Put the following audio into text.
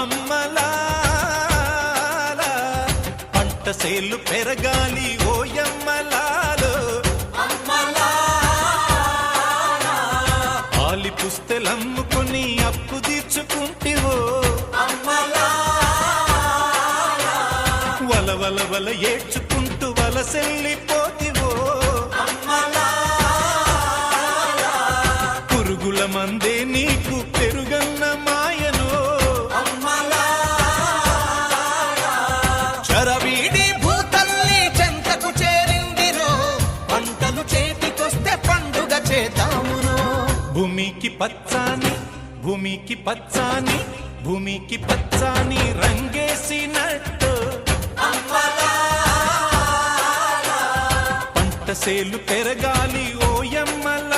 అమ్మలాల పంట సేలు పెరగాలి ఓయమ్మలాలో ఆలి పుస్తెలమ్ముకొని అప్పు తీర్చుకుంటివో వల వల వల ఏడ్చుకుంటూ వలసెల్లిపోతివో పురుగుల మందే నీకు పెరుగన్న మాయనో చరవీడి భూతల్లి చెంతకు చేరిందిరో పంటలు చేతికొస్తే పండుగ చేద్దామురో భూమికి పచ్చాని భూమికి పచ్చాని భూమికి పచ్చాని రంగేసినట్టు పంట సేలు పెరగాలి ఓయమ్మల